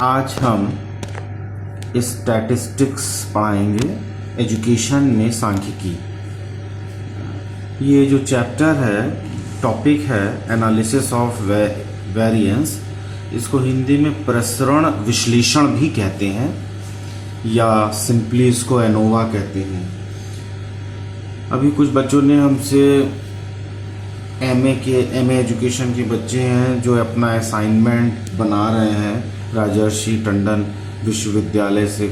आज हम स्टैटिस्टिक्स पढ़ाएंगे एजुकेशन में सांख्यिकी। ये जो चैप्टर है, टॉपिक है एनालिसिस ऑफ वेरिएंस। इसको हिंदी में प्रसरण विश्लेषण भी कहते हैं या सिंपली इसको एनोवा कहते हैं। अभी कुछ बच्चों ने हमसे एमए एजुकेशन के बच्चे हैं जो अपना असाइनमेंट बना रहे हैं, राजर्षि टंडन विश्वविद्यालय से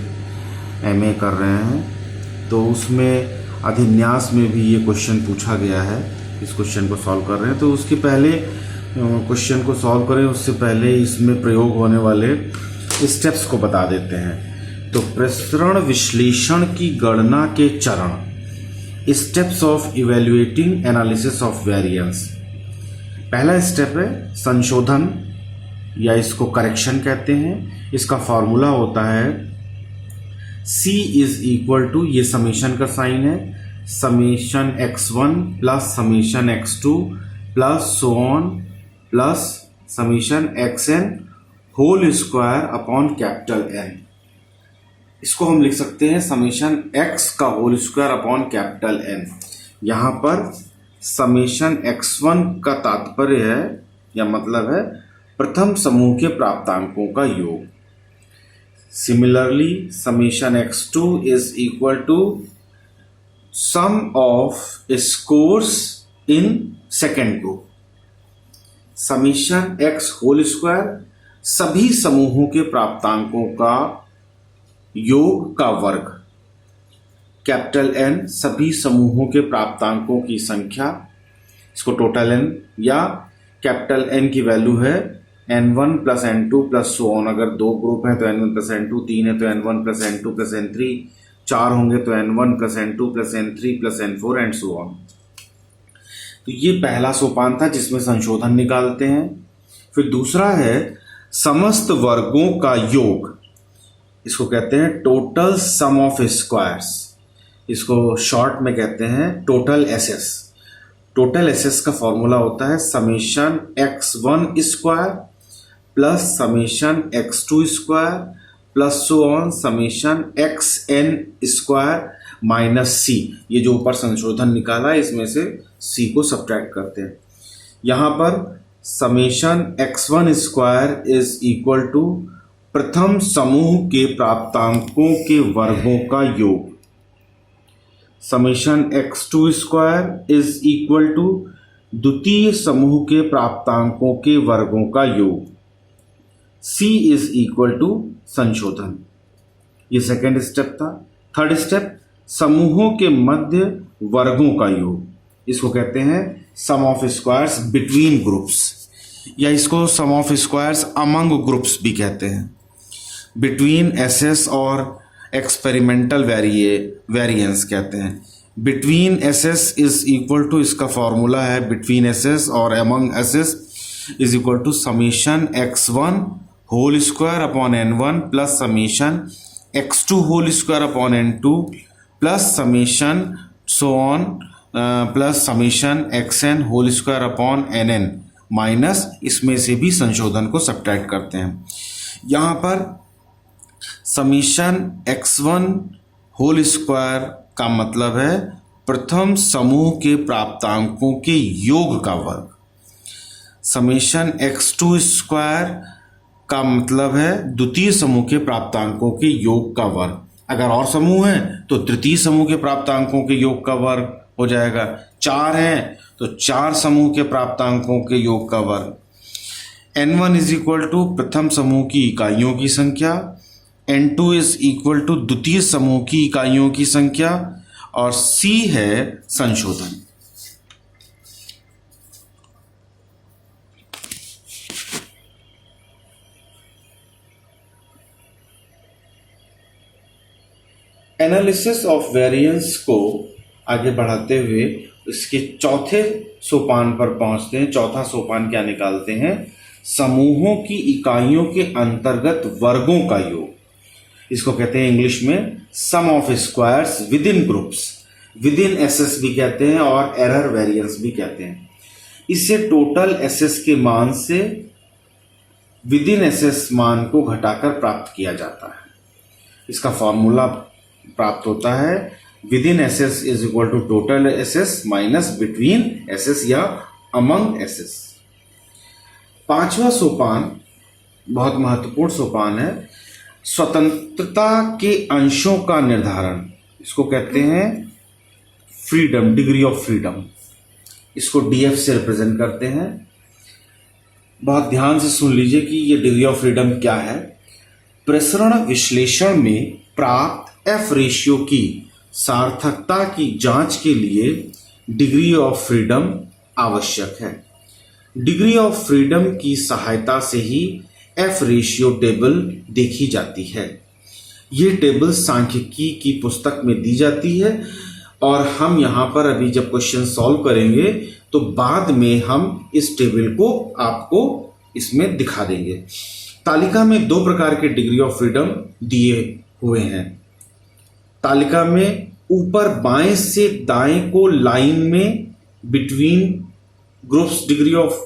एमए कर रहे हैं। तो उसमें अधिन्यास में भी ये क्वेश्चन पूछा गया है, इस क्वेश्चन को सॉल्व कर रहे हैं। तो उसके पहले क्वेश्चन को सॉल्व करें उससे पहले इसमें प्रयोग होने वाले स्टेप्स को बता देते हैं। तो प्रसरण विश्लेषण की गणना के चरण, steps of evaluating analysis of variance. पहला स्टेप है संशोधन या इसको करेक्शन कहते हैं। इसका फॉर्मूला होता है C इज इक्वल टू, ये समेशन का साइन है, summation x1 plus summation x2 plus so on plus summation xn whole square upon capital N। इसको हम लिख सकते हैं समेशन x का whole square upon capital N। यहां पर समेशन x1 का तात्पर्य है या मतलब है प्रथम समूह के प्राप्तांकों का योग। Similarly summation x2 is equal to sum of scores in second group. Summation x whole square सभी समूहों के प्राप्तांकों का योग का वर्ग, कैपिटल N सभी समूहों के प्राप्तांकों की संख्या, इसको टोटल N, या कैपिटल N की वैल्यू है N1 plus N2 plus so on. अगर दो ग्रुप हैं तो N1 प्लस N2, तीन है तो N1 plus N2 plus N3, चार होंगे तो N1 plus N2 plus N3 plus N4 and so on. तो ये पहला सोपान था जिसमें संशोधन निकालते हैं। फिर दूसरा है समस्त वर्गों का योग, इसको कहते हैं टोटल सम ऑफ स्क्वायर्स। इसको शॉर्ट में कहते हैं टोटल एसएस। टोटल एसएस का फॉर्मूला होता है summation x1 square plus summation x2 square plus so on summation xn square minus c। ये जो ऊपर संशोधन निकाला है इसमें से c को सब्ट्रैक्ट करते हैं। यहां पर summation x1 square is equal to प्रथम समूह के प्राप्तांकों के वर्गों का योग। Summation x2 square is equal to द्वितीय समूह के प्राप्तांकों के वर्गों का योग। C इज इक्वल टू संशोधन। ये सेकेंड स्टेप था। थर्ड स्टेप समूहों के मध्य वर्गों का योग, इसको कहते हैं sum of squares between groups, या इसको sum of squares among groups भी कहते हैं। बिटवीन एसएस और एक्सपेरिमेंटल वेरिएंस कहते हैं। Between SS is equal to, इसका फॉर्मूला है बिटवीन एसएस और among SS is equal to summation x1 whole square upon n1 plus summation x2 whole square upon n2 plus summation so on plus summation xn whole square upon nn minus, इसमें से भी संशोधन को subtract करते हैं। यहाँ पर summation x1 whole square का मतलब है प्रथम समूह के प्राप्तांकों के योग का वर्ग। समेशन x2 स्क्वायर का मतलब है द्वितीय समूह के प्राप्तांकों के योग का वर्ग। अगर और समूह हैं तो तृतीय समूह के प्राप्तांकों के योग का वर्ग हो जाएगा। चार हैं तो चार समूह के प्राप्तांकों के योग का वर्ग। N1 इज इक्वल टू प्रथम समूह की इकाइयों की संख्या, N2 इज इक्वल टू द्वितीय समूह की इकाइयों की संख्या, और C है संशोधन। एनालिसिस ऑफ वेरिएंस को आगे बढ़ाते हुए इसके चौथे सोपान पर पहुंचते हैं। चौथा सोपान क्या निकालते हैं? समूहों की इकाइयों के अंतर्गत वर्गों का योग। इसको कहते हैं इंग्लिश में sum of squares within groups, within SS भी कहते हैं और एरर वेरिएंस भी कहते हैं। इससे टोटल एसएस के मान से विद इन एसएस मान को घटाकर प्राप्त किया जाता है। इसका फॉर्मूला प्राप्त होता है within SS is equal to total SS minus between SS या अमंग एसएस। पांचवा सोपान बहुत महत्वपूर्ण सोपान है, स्वतंत्रता के अंशों का निर्धारण। इसको कहते हैं फ्रीडम, डिग्री ऑफ फ्रीडम। इसको डीएफ से रिप्रेजेंट करते हैं। बहुत ध्यान से सुन लीजिए कि ये डिग्री ऑफ फ्रीडम क्या है। प्रसरण विश्लेषण में प्राप्त एफ रेशियो की सार्थकता की जांच के लिए डिग्री ऑफ फ्रीडम आवश्यक है। डिग्री ऑफ फ्रीडम की सहायता से ही एफ रेशियो टेबल देखी जाती है। ये टेबल सांख्यिकी की पुस्तक में दी जाती है और हम यहाँ पर अभी जब क्वेश्चन सॉल्व करेंगे तो बाद में हम इस टेबल को आपको इसमें दिखा देंगे। तालिका में दो प्रकार के डिग्री ऑफ फ्रीडम दिए हुए हैं। तालिका में ऊपर बाएं से दाएं को लाइन में between groups degree of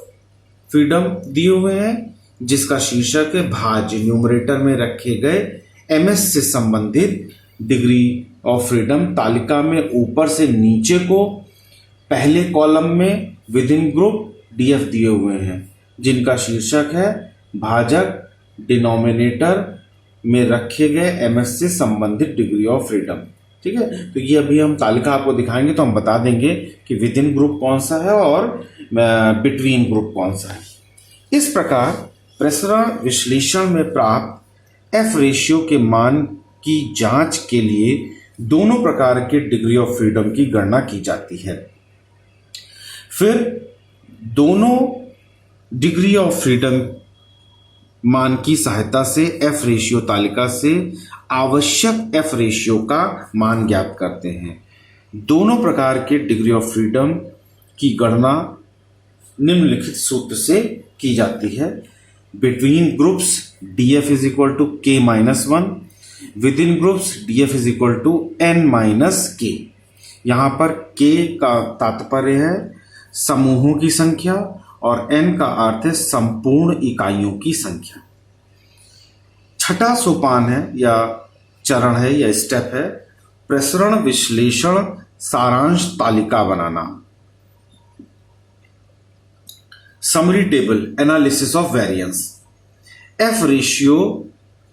freedom दिए हुए हैं, जिसका शीर्षक है भाज्य। न्यूमरेटर में रखे गए एमएस से संबंधित डिग्री ऑफ फ्रीडम तालिका में ऊपर से नीचे को पहले कॉलम में विद इन ग्रुप डीएफ दिए हुए हैं, जिनका शीर्षक है भाजक। डिनोमिनेटर में रखे गए एमएस से संबंधित डिग्री ऑफ फ्रीडम। ठीक है, तो ये अभी हम तालिका आपको दिखाएंगे तो हम बता देंगे कि विद इन ग्रुप कौन सा है और बिटवीन ग्रुप कौन सा है। इस प्रकार प्रसरण विश्लेषण में प्राप्त एफ रेशियो के मान की जांच के लिए दोनों प्रकार के डिग्री ऑफ फ्रीडम की गणना की जाती है। फिर दोनों डिग्री ऑफ फ्रीडम मान की सहायता से एफ रेशियो तालिका से आवश्यक एफ रेशियो का मान ज्ञात करते हैं। दोनों प्रकार के डिग्री ऑफ फ्रीडम की गणना निम्नलिखित सूत्र से की जाती है। Between groups DF is equal to K minus 1, within groups DF is equal to N minus K. यहाँ पर के का तात्पर्य है समूहों की संख्या और एन का अर्थ है संपूर्ण इकाइयों की संख्या। छठा सोपान है या चरण है या स्टेप है प्रसरण विश्लेषण सारांश तालिका बनाना। Summary table analysis of variance. F ratio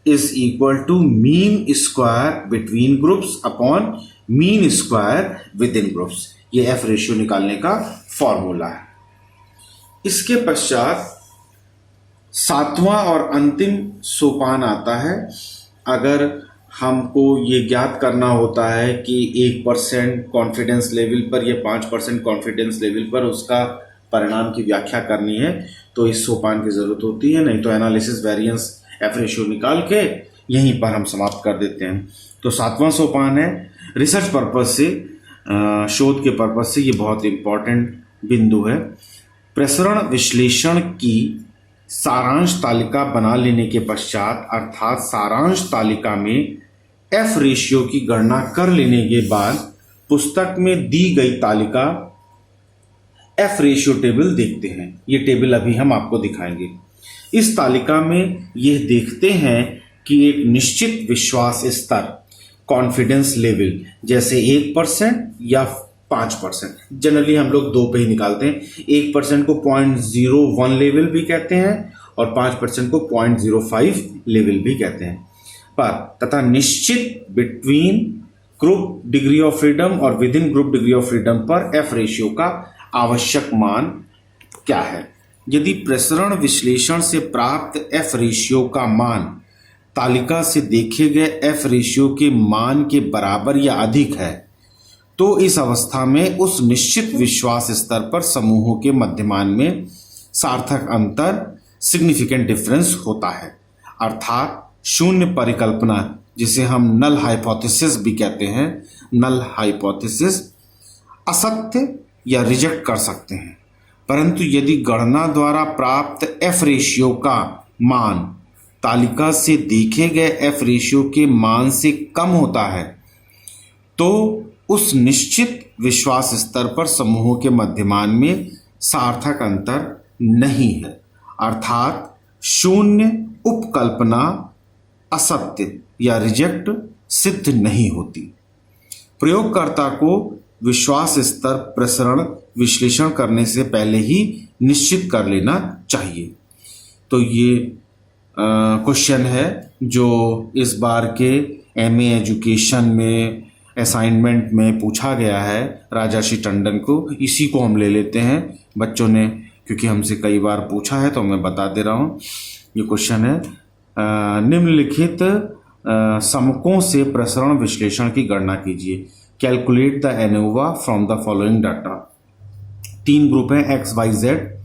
is equal to mean square between groups upon mean square within groups. ये एफ रेशियो निकालने का फॉर्मूला है। इसके पश्चात सातवां और अंतिम सोपान आता है। अगर हमको ये ज्ञात करना होता है कि 1% कॉन्फिडेंस लेवल पर या 5% कॉन्फिडेंस लेवल पर उसका परिणाम की व्याख्या करनी है तो इस सोपान की जरूरत होती है, नहीं तो एनालिसिस वेरिएंस एफ रेशियो निकाल के यहीं पर हम समाप्त कर देते हैं। तो सातवां सोपान है रिसर्च पर्पज से, शोध के पर्पज से ये बहुत इंपॉर्टेंट बिंदु है। प्रसरण विश्लेषण की सारांश तालिका बना लेने के पश्चात अर्थात सारांश तालिका में एफ रेशियो की गणना कर लेने के बाद पुस्तक में दी गई तालिका एफ रेशियो टेबल देखते हैं। ये टेबल अभी हम आपको दिखाएंगे। इस तालिका में यह देखते हैं कि एक निश्चित विश्वास स्तर कॉन्फिडेंस लेवल जैसे 1% या 5%, जनरली हम लोग दो पे ही निकालते हैं। 1% को 0.01 लेवल भी कहते हैं और 5% को 0.05 लेवल भी कहते हैं। पर तथा निश्चित between group degree of freedom और within group degree of freedom पर एफ रेशियो का आवश्यक मान क्या है। यदि प्रसरण विश्लेषण से प्राप्त एफ रेशियो का मान तालिका से देखे गए एफ रेशियो के मान के बराबर या अधिक है तो इस अवस्था में उस निश्चित विश्वास स्तर पर समूहों के मध्यमान में सार्थक अंतर सिग्निफिकेंट डिफरेंस होता है। अर्थात शून्य परिकल्पना जिसे हम नल हाइपोथेसिस भी कहते हैं, नल हाइपोथेसिस असत्य या रिजेक्ट कर सकते हैं। परंतु यदि गणना द्वारा प्राप्त एफ रेशियो का मान तालिका से देखे गए एफ रेशियो के मान से कम होता है तो उस निश्चित विश्वास स्तर पर समूहों के मध्यमान में सार्थक अंतर नहीं है। अर्थात शून्य उपकल्पना असत्य या रिजेक्ट सिद्ध नहीं होती। प्रयोगकर्ता को विश्वास स्तर प्रसरण विश्लेषण करने से पहले ही निश्चित कर लेना चाहिए। तो ये क्वेश्चन है जो इस बार के एमए एजुकेशन में असाइनमेंट में पूछा गया है राजाशी टंडन को। इसी को हम ले लेते हैं, बच्चों ने क्योंकि हमसे कई बार पूछा है तो मैं बता दे रहा हूँ। ये क्वेश्चन है निम्नलिखित समकों से प्रसरण विश्लेषण की गणना कीजिए। Calculate the ANOVA from the following data. 3 group हैं एक्स वाई जेड,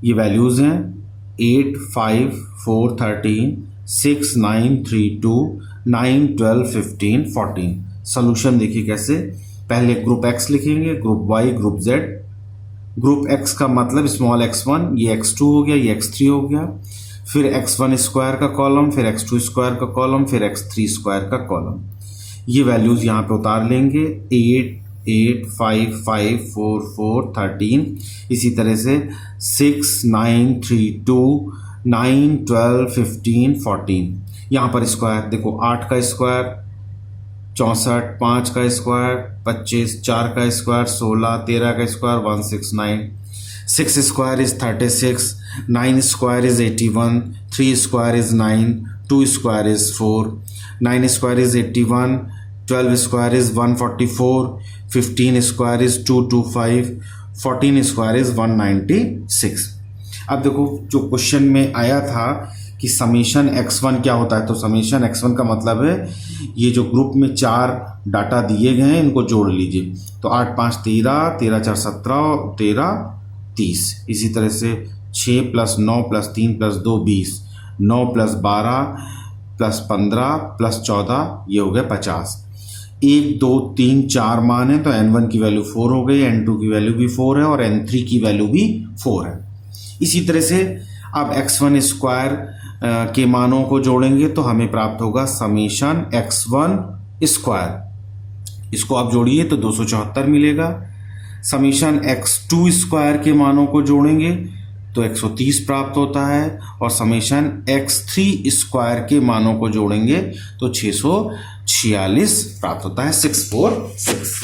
ये वैल्यूज हैं 8, 5, 4, 13, 6, 9, 3, 2, 9, 12, 15, 14। सोल्यूशन देखिए कैसे। पहले ग्रुप एक्स लिखेंगे, group Y, group Z. Group X का मतलब स्मॉल x1, ये x2 हो गया, ये x3 हो गया, फिर x1 स्क्वायर का कॉलम, फिर x2 स्क्वायर का कॉलम, फिर x3 स्क्वायर का कॉलम। ये वैल्यूज यहाँ पे उतार लेंगे 8, 8, 5, 5, 4, 4, 13, इसी तरह से 6, 9, 3, 2, 9, 12, 15, 14। यहाँ पर स्क्वायर देखो 8 का स्क्वायर 64, 5 का स्क्वायर 25, 4 का स्क्वायर 16, 13 का square 169, 6 square is 36, 9 square is 81, 3 square is 9, 2 square is 4, 9 square is 81, 12 square is 144, 15 square is 225, 14 square is 196। अब देखो जो क्वेश्चन में आया था कि समेशन x1 क्या होता है, तो समेशन x1 का मतलब है ये जो ग्रुप में 4 डाटा दिए गए हैं इनको जोड़ लीजिए। तो 8, 5, 13, 13, 4, 17, 13, 30। इसी तरह से 6 + 9 + 3 + 2 20, 9 + 12 + 15 + 14, ये हो गया 50। 1, 2, 3, 4 मान है तो n1 की वैल्यू 4 हो गई, n2 की वैल्यू भी 4 है और n3 की वैल्यू भी 4 है। इसी तरह से अब x1 स्क्वायर के मानों को जोड़ेंगे तो हमें प्राप्त होगा समेशन x1 स्क्वायर। इसको आप जोड़िए तो 274 मिलेगा। समेशन x2 स्क्वायर के मानों को जोड़ेंगे तो 130 प्राप्त होता है और समेशन x3 स्क्वायर के मानों को जोड़ेंगे तो 646 प्राप्त होता है, 646।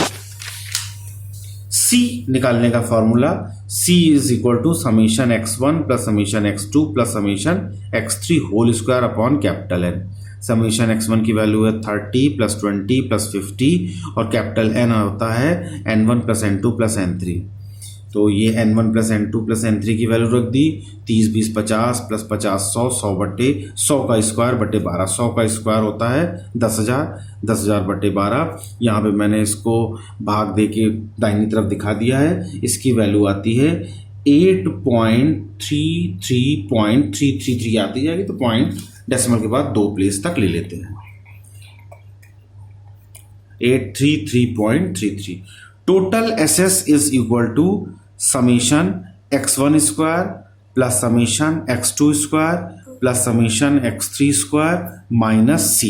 C निकालने का formula C is equal to summation x1 plus summation x2 plus summation x3 whole square upon capital N। Summation x1 की वैल्यू है 30 प्लस 20 प्लस 50 और कैपिटल N होता है n1 plus n2 plus n3। तो ये n1 plus n2 plus n3 की value रख दी। 30, 20, 50 plus 50 100, 100 बटे 100 का स्क्वायर बटे 12। 100 का स्क्वायर होता है 10,000, 10,000 बटे 12। यहाँ पे मैंने इसको भाग दे के दाहिनी तरफ दिखा दिया है। इसकी वैल्यू आती है 8.33.333 आती जाएगी। तो पॉइंट डेसिमल के बाद 2 प्लेस तक ले लेते हैं, 833.33। Total SS is equal to summation x1 square plus summation x2 square plus summation x3 square minus c।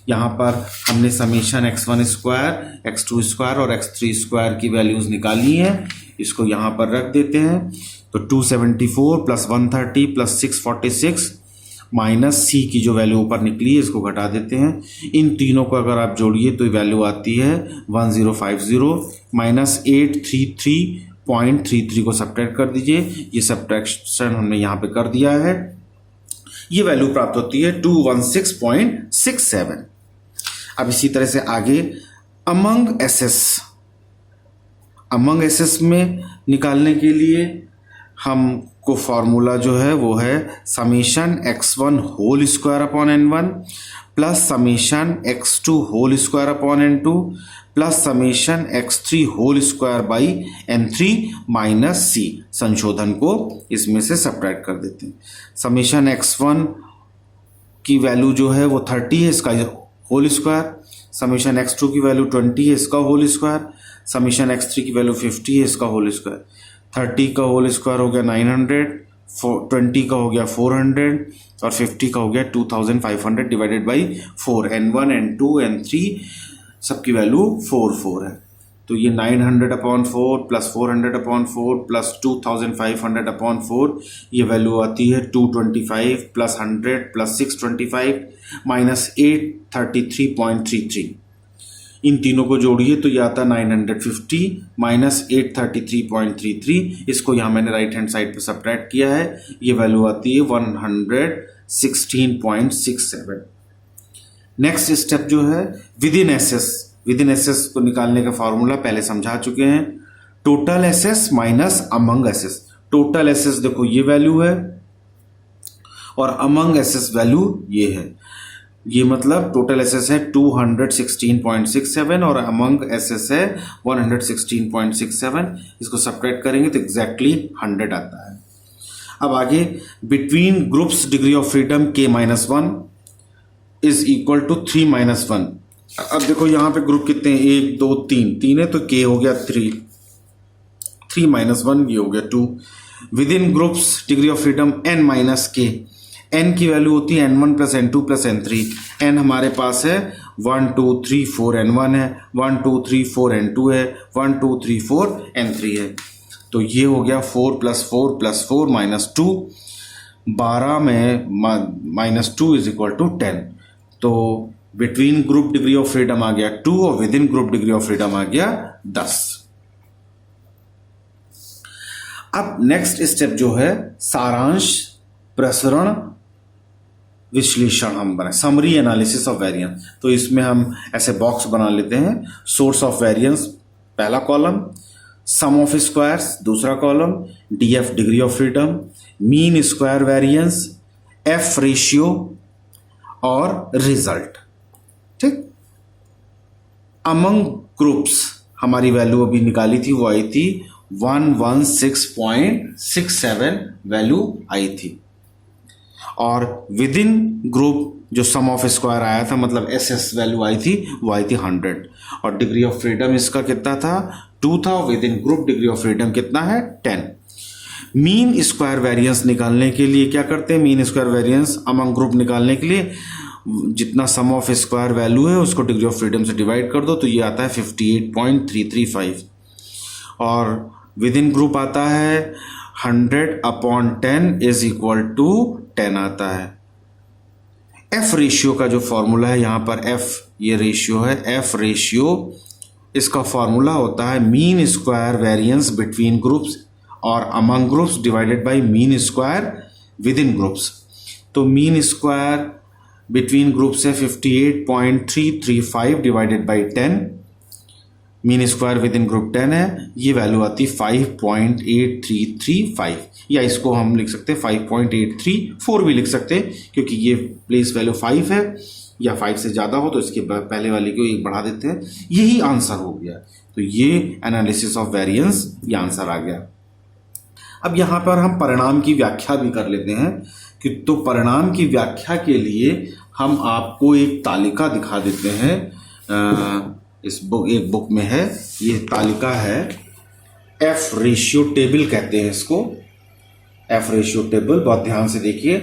यहाँ पर हमने summation x1 square, x2 square और x3 स्क्वायर की वैल्यूज निकाली हैं। इसको यहाँ पर रख देते हैं तो 274 प्लस 130 प्लस 646 माइनस c की जो वैल्यू ऊपर निकली है इसको घटा देते हैं। इन तीनों को अगर आप जोड़िए तो वैल्यू आती है 1050 माइनस 833.33 को सब्ट्रैक्ट कर दीजिए। ये सब्ट्रैक्शन हमने यहाँ पे कर दिया है। ये वैल्यू प्राप्त होती है 216.67। अब इसी तरह से आगे अमंग एसएस में निकालने के लिए हमको फॉर्मूला जो है वो है summation x1 whole square upon n1 plus summation x2 whole square upon n2 plus summation x3 whole square by n3 minus c। संशोधन को इसमें से सब्ट्रैक्ट कर देते हैं। समेशन x1 की वैल्यू जो है वो 30 है, इसका होल स्क्वायर। समेशन x2 की वैल्यू 20 है, इसका होल स्क्वायर। समेशन x3 की वैल्यू 50 है, इसका होल स्क्वायर। 30 का होल स्क्वायर हो गया 900, 20 का हो गया 400 और 50 का हो गया 2500 divided by 4। n1 n2 n3 सबकी वैल्यू 4 4 है। तो ये 900/4 प्लस 400/4 प्लस 2500/4, ये वैल्यू आती है 225 प्लस 100 प्लस 625 माइनस 833.33। इन तीनों को जोड़िए तो ये आता 950 माइनस 833.33। इसको यहाँ मैंने राइट हैंड साइड पे सब्ट्रैक्ट किया है, ये वैल्यू आती है 116.67। नेक्स्ट स्टेप जो है within SS, with in SS को निकालने का फॉर्मूला पहले समझा चुके हैं। Total SS minus among SS. Total SS देखो ये वैल्यू है और अमंग एसएस वैल्यू ये है। ये मतलब टोटल एसएस है 216.67 और अमंग एसएस है 116.67। इसको सब्ट्रैक्ट करेंगे तो एग्जैक्टली 100 आता है। अब आगे between groups degree of freedom k-1 is equal to 3-1। अब देखो यहाँ पे ग्रुप कितने हैं, 1 2 3 है तो k हो गया 3, 3-1 ये हो गया 2। With in groups degree of freedom n-k, n की वैल्यू होती है n1 plus n2 plus n3। n हमारे पास है 1 2 3 4 n1 है, 1 2 3 4 n2 है, 1 2 3 4 n3 है। तो ये हो गया 4 प्लस 4 प्लस 4 माइनस 2, 12 में माइनस 2 इज इक्वल टू 10। तो between group degree of freedom आ गया 2 और within group degree of freedom आ गया 10। अब नेक्स्ट स्टेप जो है सारांश प्रसरण विश्लेषण हम बनाए, समरी एनालिसिस ऑफ वेरिएंस। तो इसमें हम ऐसे बॉक्स बना लेते हैं। सोर्स ऑफ वेरिएंस पहला कॉलम, सम ऑफ स्क्वायर्स दूसरा column, DF degree of freedom, mean square variance, F ratio और रिजल्ट। ठीक। अमंग ग्रुप्स हमारी वैल्यू अभी निकाली थी, वो आई थी 116.67 वैल्यू आई थी। और विद इन ग्रुप जो सम ऑफ स्क्वायर आया था मतलब एसएस वैल्यू आई थी वो आई थी 100। और डिग्री ऑफ फ्रीडम इसका कितना था 2 था। With in group degree of freedom कितना है 10। मीन स्क्वायर वेरिएंस निकालने के लिए क्या करते हैं, mean square variance among group निकालने के लिए जितना सम ऑफ स्क्वायर वैल्यू है उसको डिग्री ऑफ फ्रीडम से डिवाइड कर दो तो ये आता है 58.335। और विद इन ग्रुप आता है 100/10 इज इक्वल टू 10 आता है। एफ रेशियो का जो फॉर्मूला है यहाँ पर एफ ये रेशियो है, एफ रेशियो इसका फॉर्मूला होता है mean square variance between groups और among groups divided by mean square within groups. तो मीन स्क्वायर बिटवीन ग्रुप्स है 58.335 divided by 10, mean square within group 10 है, ये वैल्यू आती 5.8335 या इसको हम लिख सकते हैं 5.834 भी लिख सकते हैं क्योंकि ये प्लेस वैल्यू 5 है या 5 से ज़्यादा हो तो इसके पहले वाले को एक बढ़ा देते हैं। यही आंसर हो गया। तो ये एनालिसिस ऑफ वेरिएंस ये आंसर आ गया। अब यहाँ पर हम परिणाम की व्याख्या भी कर लेते हैं कि तो परिणाम की व्याख्या के लिए हम आपको एक तालिका दिखा देते हैं। इस एक बुक में है, ये तालिका है एफ रेशियो टेबल कहते हैं इसको, एफ रेशियो टेबल। बहुत ध्यान से देखिए,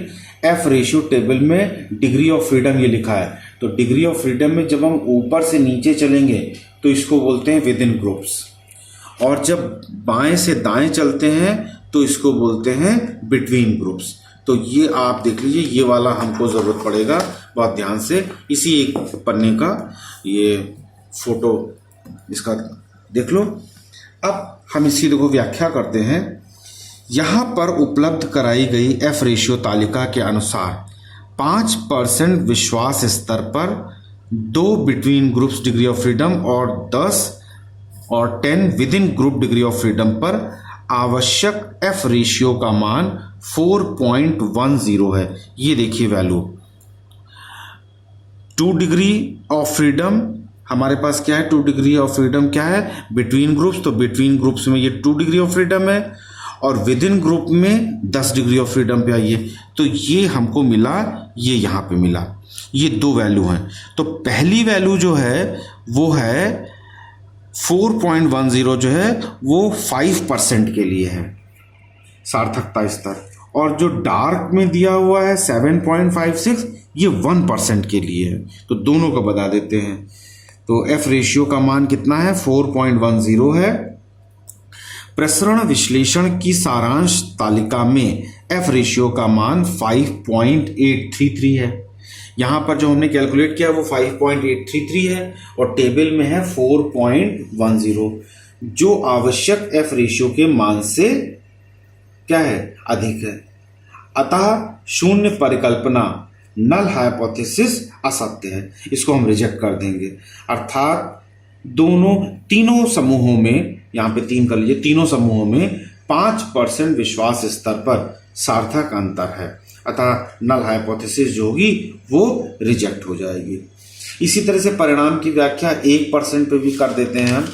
एफ रेशियो टेबल में डिग्री ऑफ फ्रीडम ये लिखा है। तो डिग्री ऑफ फ्रीडम में जब हम ऊपर से नीचे चलेंगे तो इसको बोलते हैं विद इन ग्रुप्स, और जब बाएं से दाएं चलते हैं तो इसको बोलते हैं बिटवीन ग्रुप्स। तो ये आप देख लीजिए, ये वाला हमको ज़रूरत पड़ेगा बहुत ध्यान से। इसी एक पन्ने का ये फोटो इसका देख लो। अब हम इसकी देखो व्याख्या करते हैं। यहाँ पर उपलब्ध कराई गई एफ रेशियो तालिका के अनुसार 5% विश्वास स्तर पर 2 between groups degree of freedom और 10 और 10 with in group degree of freedom पर आवश्यक एफ रेशियो का मान 4.10 है। ये देखिए वैल्यू 2 डिग्री ऑफ फ्रीडम हमारे पास क्या है, 2 डिग्री ऑफ फ्रीडम क्या है बिटवीन ग्रुप्स, तो बिटवीन ग्रुप्स में ये 2 डिग्री ऑफ फ्रीडम है और विद इन ग्रुप में 10 डिग्री ऑफ फ्रीडम पे आइए। तो ये हमको मिला, ये यहाँ पे मिला, ये 2 वैल्यू हैं। तो पहली वैल्यू जो है वो है 4.10 जो है वो 5% के लिए है सार्थकता स्तर, और जो डार्क में दिया हुआ है 7.56 ये 1% के लिए है। तो दोनों का बता देते हैं। तो एफ रेशियो का मान कितना है 4.10 है। प्रसरण विश्लेषण की सारांश तालिका में एफ रेशियो का मान 5.833 है। यहाँ पर जो हमने कैलकुलेट किया वो 5.833 है और टेबल में है 4.10, जो आवश्यक एफ रेशियो के मान से क्या है, अधिक है। अतः शून्य परिकल्पना नल हाइपोथेसिस असत्य है, इसको हम रिजेक्ट कर देंगे। अर्थात तीनों समूहों में, यहाँ पे 3 कर लीजिए, तीनों समूहों में 5% विश्वास स्तर पर सार्थक अंतर है, अतः नल हाइपोथेसिस जो होगी वो रिजेक्ट हो जाएगी। इसी तरह से परिणाम की व्याख्या 1% पे भी कर देते हैं हम।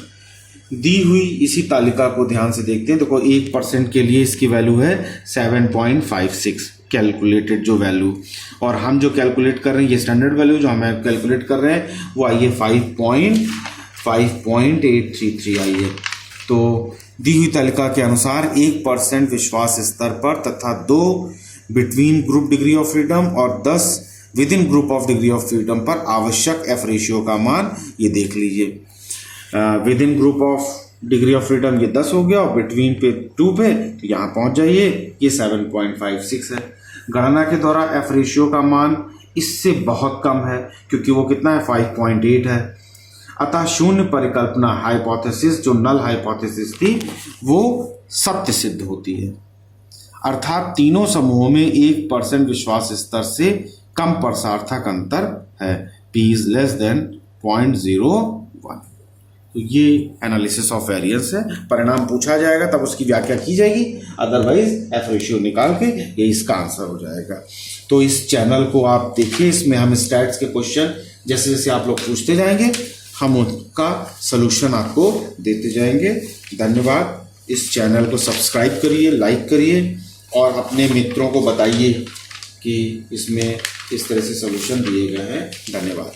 दी हुई इसी तालिका को ध्यान से देखते हैं। देखो 1% के लिए इसकी वैल्यू है 7.56 कैलकुलेटेड जो वैल्यू, और हम जो कैलकुलेट कर रहे हैं ये स्टैंडर्ड वैल्यू जो हमें कैलकुलेट कर रहे हैं वो आई है 5.833 आई है। तो दी हुई तालिका के अनुसार 1% विश्वास स्तर पर तथा 2 between group degree of freedom और 10 with in group of degree of freedom पर आवश्यक एफ रेशियो का मान ये देख लीजिए। With in group of degree of freedom ये 10 हो गया और बिटवीन पे 2 पे, तो यहाँ पहुंच जाइए, ये 7.56 है। गणना के द्वारा एफ रेशियो का मान इससे बहुत कम है क्योंकि वो कितना है 5.8 है। अतः शून्य परिकल्पना हाइपोथेसिस जो नल हाइपोथेसिस थी वो सत्य सिद्ध होती है। अर्थात तीनों समूहों में 1% विश्वास स्तर से कम पर सार्थक अंतर है, P इज लेस देन 0.01। तो ये एनालिसिस ऑफ वेरिएंस है। परिणाम पूछा जाएगा तब उसकी व्याख्या की जाएगी, अदरवाइज एफ रेशियो निकाल के ये इसका आंसर हो जाएगा। तो इस चैनल को आप देखिए, इसमें हम स्टैट्स के क्वेश्चन जैसे जैसे आप लोग पूछते जाएंगे हम उनका सलूशन आपको देते जाएंगे। धन्यवाद। इस चैनल को सब्सक्राइब करिए, लाइक करिए और अपने मित्रों को बताइए कि इसमें इस तरह से सलूशन दिए गए हैं। धन्यवाद।